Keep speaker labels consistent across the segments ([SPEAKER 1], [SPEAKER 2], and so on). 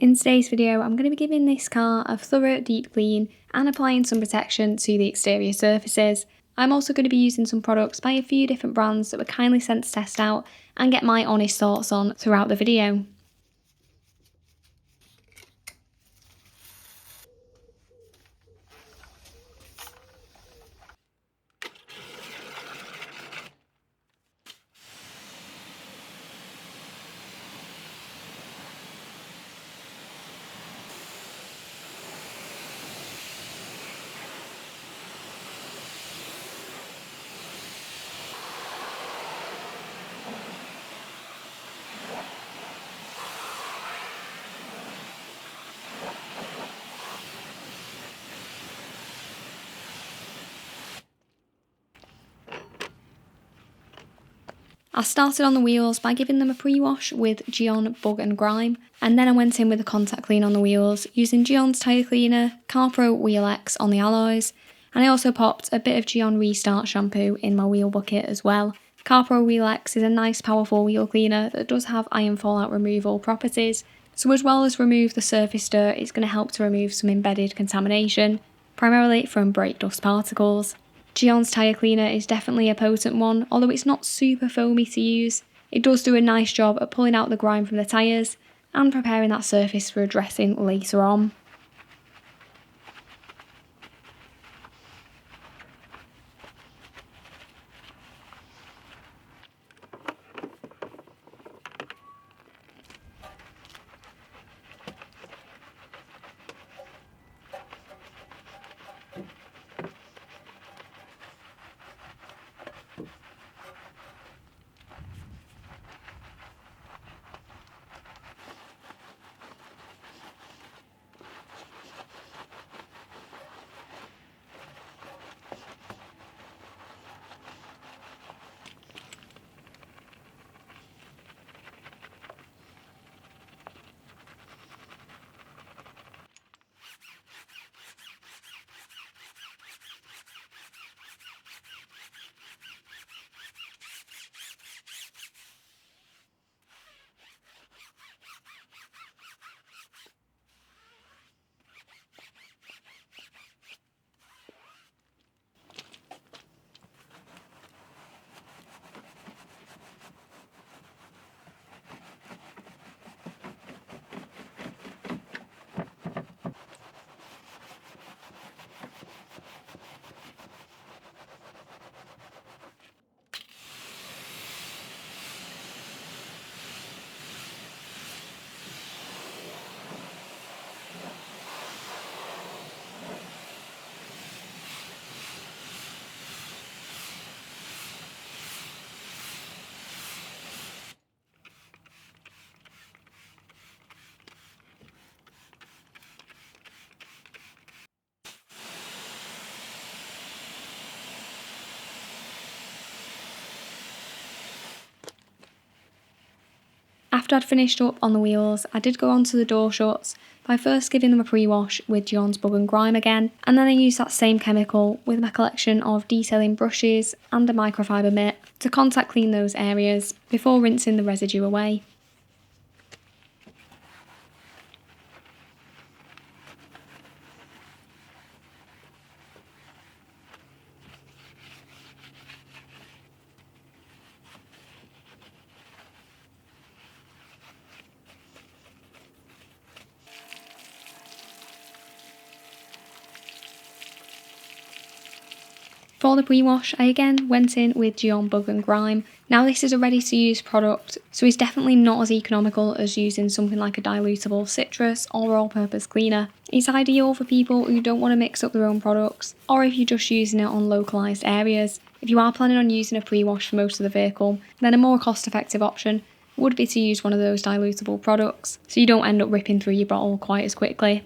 [SPEAKER 1] In today's video, I'm going to be giving this car a thorough deep clean and applying some protection to the exterior surfaces. I'm also going to be using some products by a few different brands that were kindly sent to test out and get my honest thoughts on throughout the video. I started on the wheels by giving them a pre-wash with Decon Bug and Grime, and then I went in with a contact clean on the wheels using Decon's tyre cleaner, CarPro Wheel X on the alloys, and I also popped a bit of Decon Restart shampoo in my wheel bucket as well. CarPro Wheel X is a nice powerful wheel cleaner that does have iron fallout removal properties, so as well as remove the surface dirt, it's going to help to remove some embedded contamination, primarily from brake dust particles. Decon's tyre cleaner is definitely a potent one, although it's not super foamy to use. It does do a nice job at pulling out the grime from the tyres and preparing that surface for a dressing later on. After I'd finished up on the wheels, I did go on to the door shuts by first giving them a pre-wash with Decon's Bug and Grime again, and then I used that same chemical with my collection of detailing brushes and a microfiber mitt to contact clean those areas before rinsing the residue away. For the pre-wash, I again went in with Decon Bug and Grime. Now this is a ready to use product, so it's definitely not as economical as using something like a dilutable citrus or all-purpose cleaner. It's ideal for people who don't want to mix up their own products, or if you're just using it on localised areas. If you are planning on using a pre-wash for most of the vehicle, then a more cost-effective option would be to use one of those dilutable products, so you don't end up ripping through your bottle quite as quickly.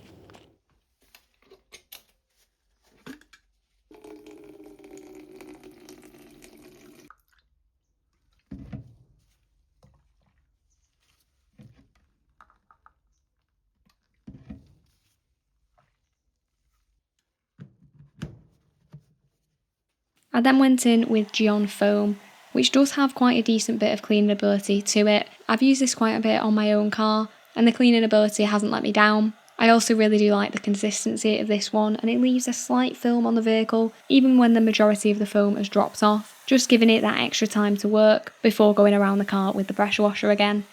[SPEAKER 1] I then went in with Decon Foam, which does have quite a decent bit of cleaning ability to it. I've used this quite a bit on my own car, and the cleaning ability hasn't let me down. I also really do like the consistency of this one, and it leaves a slight film on the vehicle even when the majority of the foam has dropped off, just giving it that extra time to work before going around the car with the pressure washer again.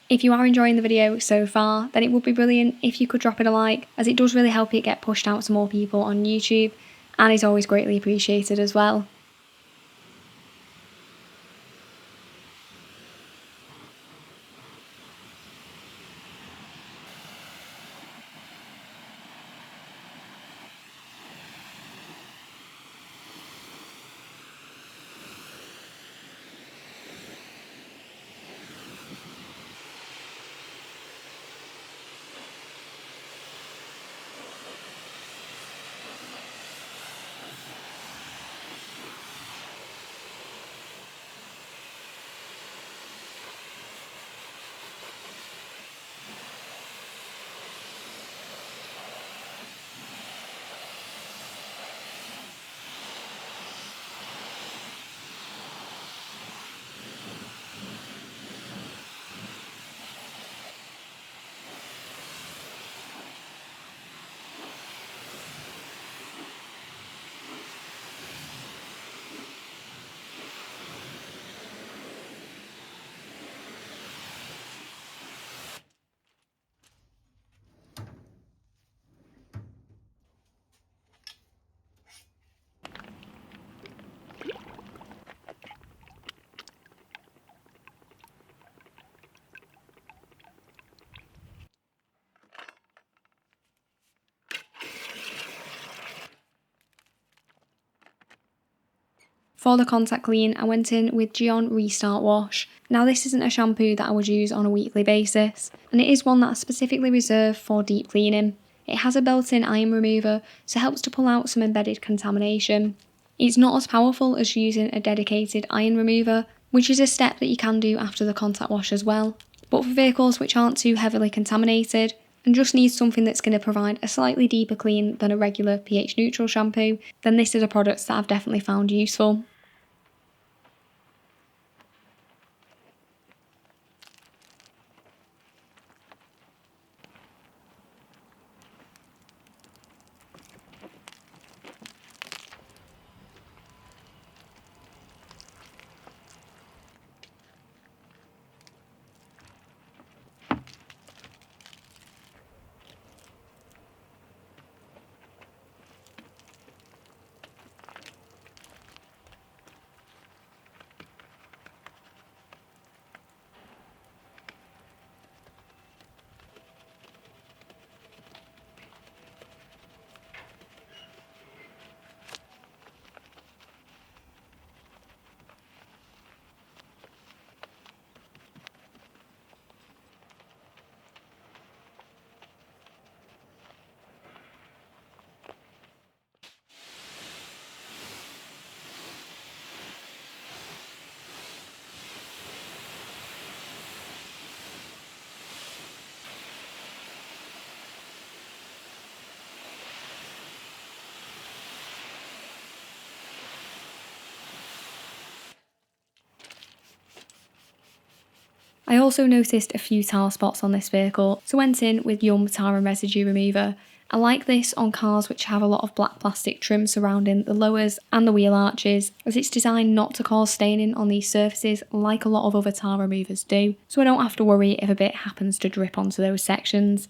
[SPEAKER 1] If you are enjoying the video so far, then it would be brilliant if you could drop it a like, as it does really help it get pushed out to more people on YouTube, and is always greatly appreciated as well. For the contact clean, I went in with Decon Restart Wash. Now this isn't a shampoo that I would use on a weekly basis, and it is one that's specifically reserved for deep cleaning. It has a built-in iron remover, so it helps to pull out some embedded contamination. It's not as powerful as using a dedicated iron remover, which is a step that you can do after the contact wash as well. But for vehicles which aren't too heavily contaminated, and just need something that's going to provide a slightly deeper clean than a regular pH neutral shampoo, then this is a product that I've definitely found useful. I also noticed a few tar spots on this vehicle, so went in with Yum Tar and Residue Remover. I like this on cars which have a lot of black plastic trim surrounding the lowers and the wheel arches, as it's designed not to cause staining on these surfaces like a lot of other tar removers do, so I don't have to worry if a bit happens to drip onto those sections.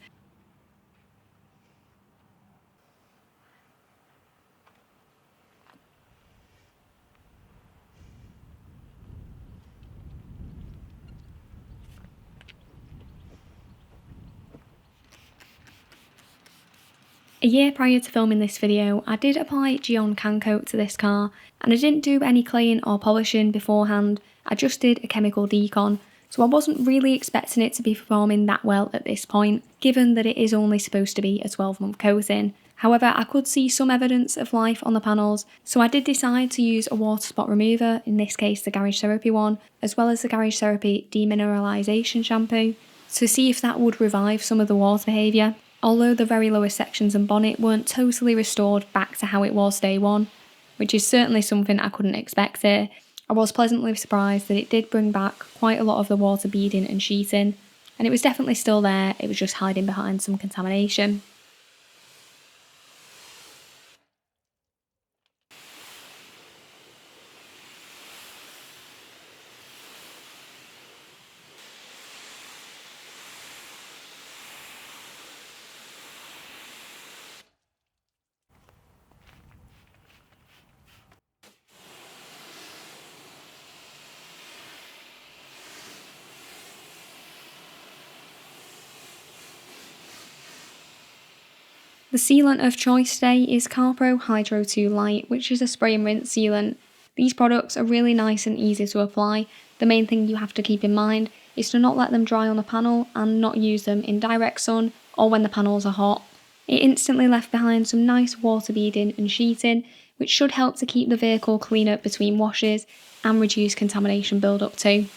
[SPEAKER 1] A year prior to filming this video, I did apply Gyeon Can Coat to this car, and I didn't do any claying or polishing beforehand, I just did a chemical decon, so I wasn't really expecting it to be performing that well at this point, given that it is only supposed to be a 12-month coating. However, I could see some evidence of life on the panels, so I did decide to use a water spot remover, in this case the Garage Therapy one, as well as the Garage Therapy Demineralisation shampoo, to see if that would revive some of the water behaviour. Although the very lowest sections and bonnet weren't totally restored back to how it was day one, which is certainly something I couldn't expect here, I was pleasantly surprised that it did bring back quite a lot of the water beading and sheeting, and it was definitely still there, it was just hiding behind some contamination. The sealant of choice today is CarPro Hydro 2 Light, which is a spray and rinse sealant. These products are really nice and easy to apply. The main thing you have to keep in mind is to not let them dry on the panel and not use them in direct sun or when the panels are hot. It instantly left behind some nice water beading and sheeting, which should help to keep the vehicle cleaner between washes and reduce contamination build-up too.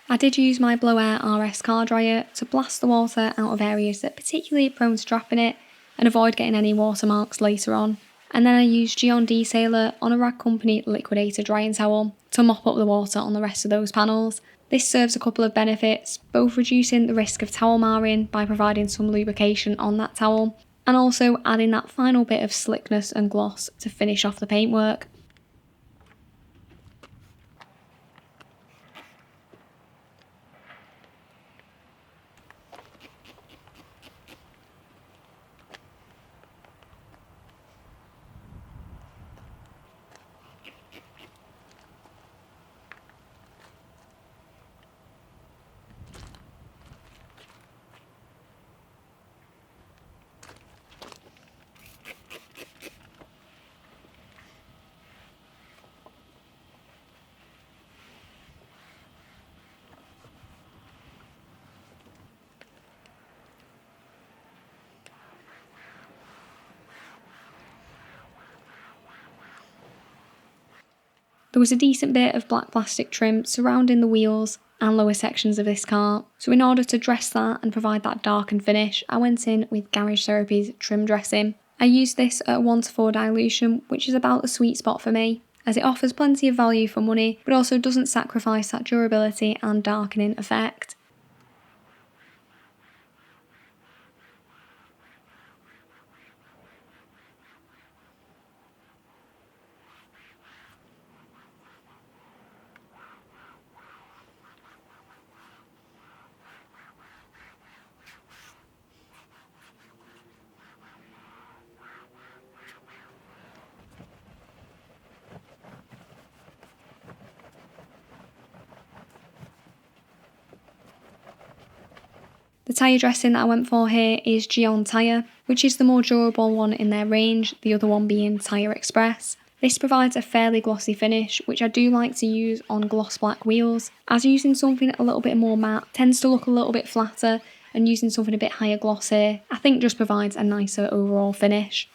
[SPEAKER 1] I did use my Blow Air RS car dryer to blast the water out of areas that are particularly prone to trapping it and avoid getting any watermarks later on. And then I used Gyeon Detailer on a Rag Company Liquidator drying towel to mop up the water on the rest of those panels. This serves a couple of benefits, both reducing the risk of towel marring by providing some lubrication on that towel, and also adding that final bit of slickness and gloss to finish off the paintwork. There was a decent bit of black plastic trim surrounding the wheels and lower sections of this car, so in order to dress that and provide that darkened finish, I went in with Garage Therapy's trim dressing. I used this at 1:4 dilution, which is about the sweet spot for me, as it offers plenty of value for money, but also doesn't sacrifice that durability and darkening effect. The tyre dressing that I went for here is Gyeon Tyre, which is the more durable one in their range, the other one being Tyre Express. This provides a fairly glossy finish, which I do like to use on gloss black wheels, as using something a little bit more matte tends to look a little bit flatter, and using something a bit higher gloss here I think just provides a nicer overall finish.